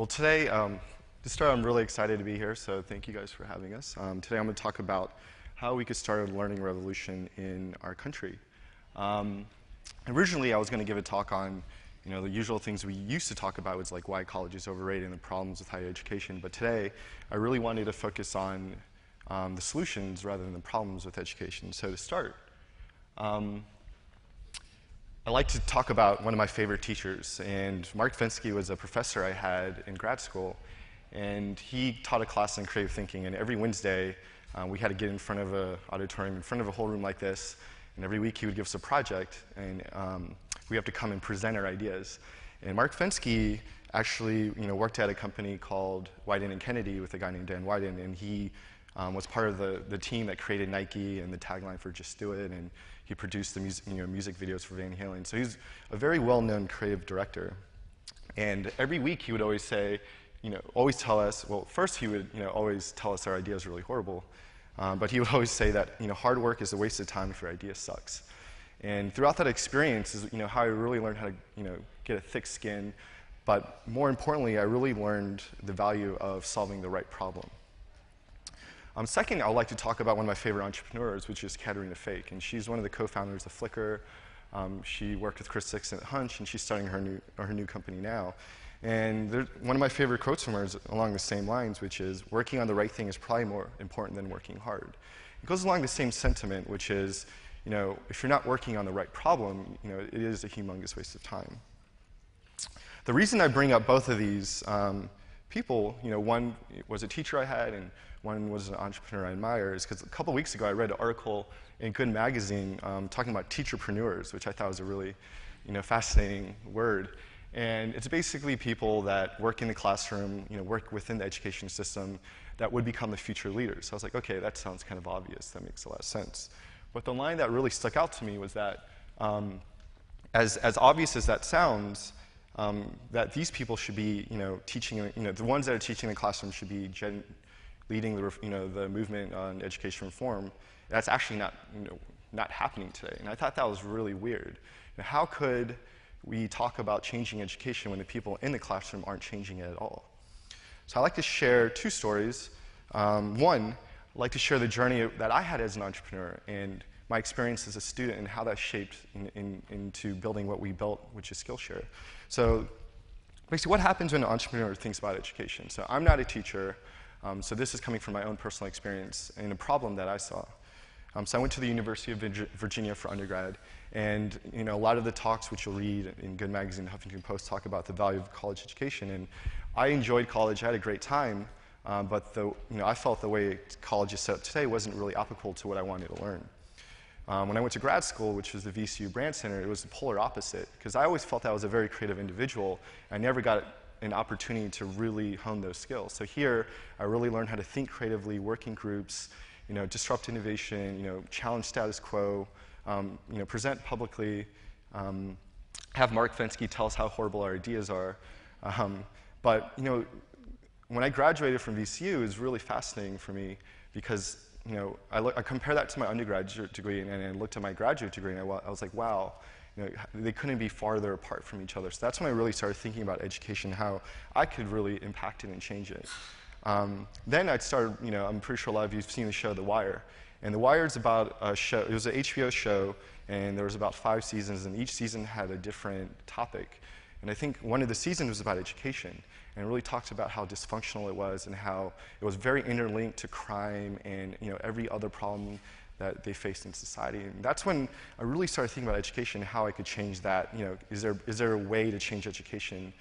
Today, to start, I'm really excited to be here, so thank you guys for having us. Today I'm going to talk about how we could start a learning revolution in our country. Originally, I was going to give a talk on the usual things we used to talk about, was like why college is overrated and the problems with higher education. But today, I really wanted to focus on the solutions rather than the problems with education. So to start, I like to talk about one of my favorite teachers, and Mark Fensky was a professor I had in grad school, and he taught a class on creative thinking, and every Wednesday we had to get in front of an auditorium, in front of a whole room like this, and every week he would give us a project, and we have to come and present our ideas. And Mark Fensky actually worked at a company called Wyden and Kennedy with a guy named Dan Wyden, and he was part of the team that created Nike and the tagline for Just Do It, and he produced the music videos for Van Halen. So he's a very well-known creative director. And every week he would always say, always tell us, well, first he would always tell us our idea is really horrible, but he would always say that hard work is a waste of time if your idea sucks. And throughout that experience is how I really learned how to get a thick skin, but more importantly, I really learned the value of solving the right problem. Second, I'd like to talk about one of my favorite entrepreneurs, which is Katerina Fake, and she's one of the co-founders of Flickr. She worked with Chris Dixon at Hunch, and she's starting her new company now. And one of my favorite quotes from her is along the same lines, which is, working on the right thing is probably more important than working hard. It goes along the same sentiment, which is, if you're not working on the right problem, it is a humongous waste of time. The reason I bring up both of these people, one was a teacher I had, and one was an entrepreneur I admire, is because a couple weeks ago I read an article in Good Magazine talking about teacherpreneurs, which I thought was a really fascinating word. And it's basically people that work in the classroom, work within the education system, that would become the future leaders. So I was like, okay, that sounds kind of obvious. That makes a lot of sense. But the line that really stuck out to me was that, as obvious as that sounds, that these people should be, teaching, the ones that are teaching in the classroom should be leading the movement on education reform. That's actually not happening today. And I thought that was really weird. How could we talk about changing education when the people in the classroom aren't changing it at all? So I'd like to share two stories. One, I'd like to share the journey that I had as an entrepreneur and my experience as a student and how that shaped into building what we built, which is Skillshare. So basically, what happens when an entrepreneur thinks about education? So I'm not a teacher, so this is coming from my own personal experience and a problem that I saw. So I went to the University of Virginia for undergrad, and a lot of the talks which you'll read in Good Magazine and Huffington Post talk about the value of college education. And I enjoyed college, I had a great time, but I felt the way college is set up today wasn't really applicable to what I wanted to learn. When I went to grad school, which was the VCU Brand Center, it was the polar opposite, because I always felt I was a very creative individual. I never got an opportunity to really hone those skills. So here, I really learned how to think creatively, work in groups, disrupt innovation, challenge status quo, present publicly, have Mark Fensky tell us how horrible our ideas are. But when I graduated from VCU, it was really fascinating for me because I compare that to my undergraduate degree, and I looked at my graduate degree, and I was like, wow, they couldn't be farther apart from each other. So that's when I really started thinking about education, how I could really impact it and change it. Then I started, I'm pretty sure a lot of you have seen the show The Wire. And The Wire is about a show, it was an HBO show, and there was about 5 seasons, and each season had a different topic. And I think one of the seasons was about education, and it really talked about how dysfunctional it was and how it was very interlinked to crime and every other problem that they faced in society. And that's when I really started thinking about education and how I could change that. Is there a way to change education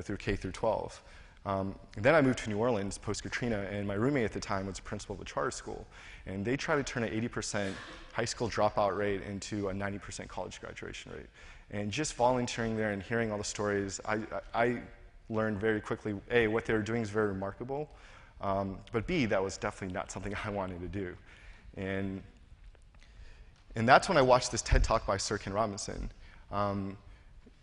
through K through 12? And then I moved to New Orleans post-Katrina, and my roommate at the time was the principal of a charter school. And they tried to turn an 80% high school dropout rate into a 90% college graduation rate. And just volunteering there and hearing all the stories, I learned very quickly, A, what they were doing is very remarkable, but B, that was definitely not something I wanted to do. And that's when I watched this TED Talk by Sir Ken Robinson.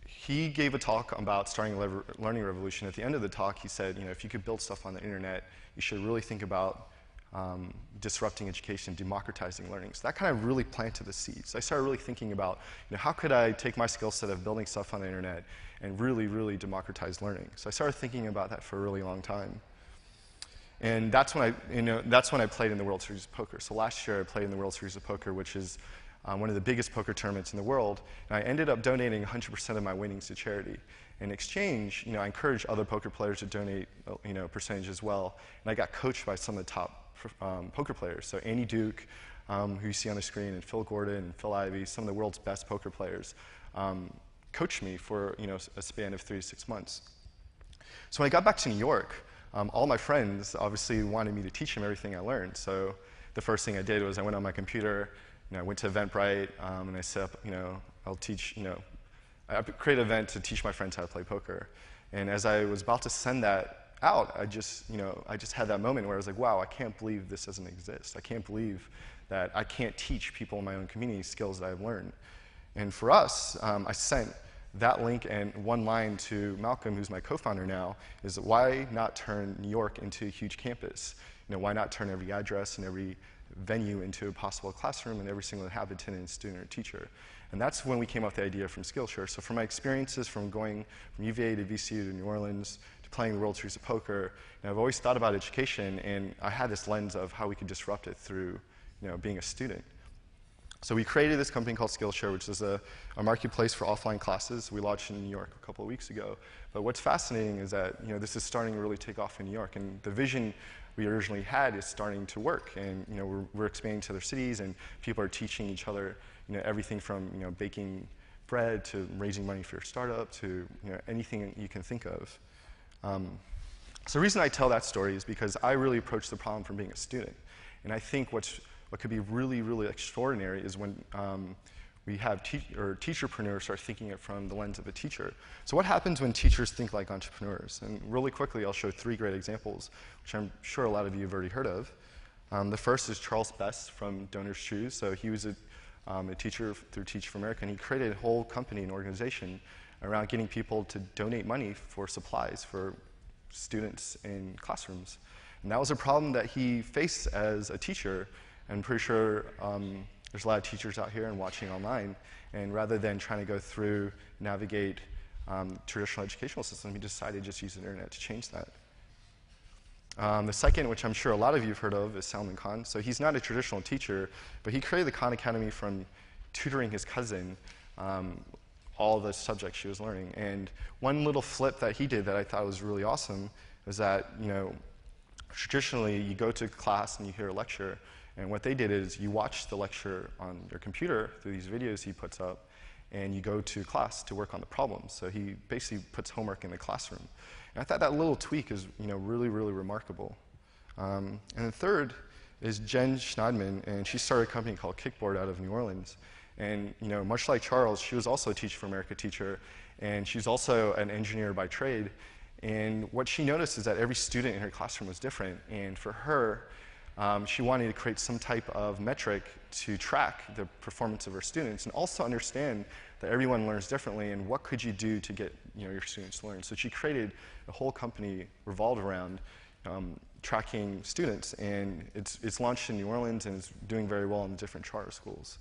He gave a talk about starting a learning revolution. At the end of the talk, he said, if you could build stuff on the internet, you should really think about disrupting education, democratizing learning. So that kind of really planted the seeds. I started really thinking about, how could I take my skill set of building stuff on the internet and really, really democratize learning? So I started thinking about that for a really long time. And that's when I played in the World Series of Poker. So last year I played in the World Series of Poker, which is one of the biggest poker tournaments in the world. And I ended up donating 100% of my winnings to charity. In exchange, I encouraged other poker players to donate, a percentage as well. And I got coached by some of the top poker players. So Andy Duke, who you see on the screen, and Phil Gordon and Phil Ivey, some of the world's best poker players, coached me for a span of 3 to 6 months. So when I got back to New York, all my friends obviously wanted me to teach them everything I learned. So the first thing I did was I went on my computer, I went to Eventbrite, and I set up, I'll teach, I created an event to teach my friends how to play poker. And as I was about to send that out, I just had that moment where I was like, wow, I can't believe this doesn't exist. I can't believe that I can't teach people in my own community skills that I've learned. And for us, I sent that link and one line to Malcolm, who's my co-founder now, is why not turn New York into a huge campus? Why not turn every address and every venue into a possible classroom and every single inhabitant and student or teacher? And that's when we came up with the idea from Skillshare. So from my experiences from going from UVA to VCU to New Orleans to playing the World Series of Poker, I've always thought about education, and I had this lens of how we could disrupt it through being a student. So we created this company called Skillshare, which is a marketplace for offline classes. We launched in New York a couple of weeks ago. But what's fascinating is that this is starting to really take off in New York, and the vision we originally had is starting to work. And we're expanding to other cities, and people are teaching each other everything from baking bread to raising money for your startup to anything you can think of. So the reason I tell that story is because I really approached the problem from being a student. And I think what could be really, really extraordinary is when we have teacherpreneurs start thinking it from the lens of a teacher. So what happens when teachers think like entrepreneurs? And really quickly, I'll show 3 great examples, which I'm sure a lot of you have already heard of. The first is Charles Best from Donors Choose. So he was a teacher through Teach for America, and he created a whole company and organization around getting people to donate money for supplies for students in classrooms. And that was a problem that he faced as a teacher. I'm pretty sure there's a lot of teachers out here and watching online, and rather than trying to go through, navigate traditional educational system, he decided to just use the internet to change that. The second, which I'm sure a lot of you have heard of, is Salman Khan. So he's not a traditional teacher, but he created the Khan Academy from tutoring his cousin all the subjects she was learning. And one little flip that he did that I thought was really awesome was that, traditionally you go to class and you hear a lecture, and what they did is you watch the lecture on your computer through these videos he puts up, and you go to class to work on the problems. So he basically puts homework in the classroom. And I thought that little tweak is really, really remarkable. And the third is Jen Schneidman, and she started a company called Kickboard out of New Orleans. And much like Charles, she was also a Teach for America teacher, and she's also an engineer by trade. And what she noticed is that every student in her classroom was different, and for her, she wanted to create some type of metric to track the performance of her students and also understand that everyone learns differently and what could you do to get your students to learn. So she created a whole company revolved around tracking students, and it's launched in New Orleans and is doing very well in different charter schools.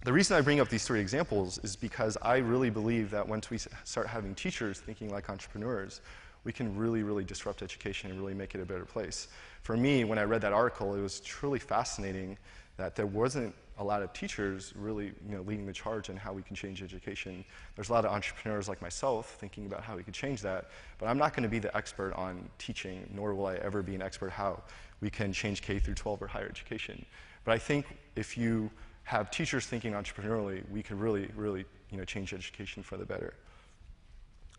The reason I bring up these 3 examples is because I really believe that once we start having teachers thinking like entrepreneurs, we can really, really disrupt education and really make it a better place. For me, when I read that article, it was truly fascinating that there wasn't a lot of teachers really leading the charge in how we can change education. There's a lot of entrepreneurs like myself thinking about how we could change that, but I'm not going to be the expert on teaching, nor will I ever be an expert how we can change K through 12 or higher education. But I think if you have teachers thinking entrepreneurially, we could really, really change education for the better.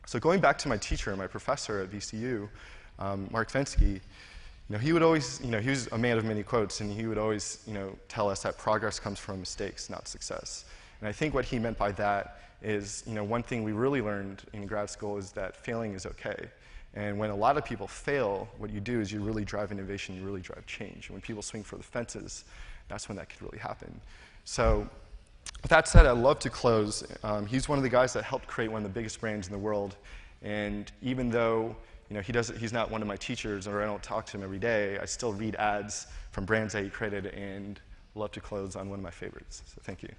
So going back to my teacher, my professor at VCU, Mark Fensky, he would always, he was a man of many quotes, and he would always, tell us that progress comes from mistakes, not success. And I think what he meant by that is, one thing we really learned in grad school is that failing is okay. And when a lot of people fail, what you do is you really drive innovation, you really drive change. And when people swing for the fences, that's when that could really happen. So with that said, I'd love to close. He's one of the guys that helped create one of the biggest brands in the world. And even though he's not one of my teachers, or I don't talk to him every day. I still read ads from brands that he created and love to close on one of my favorites. So thank you.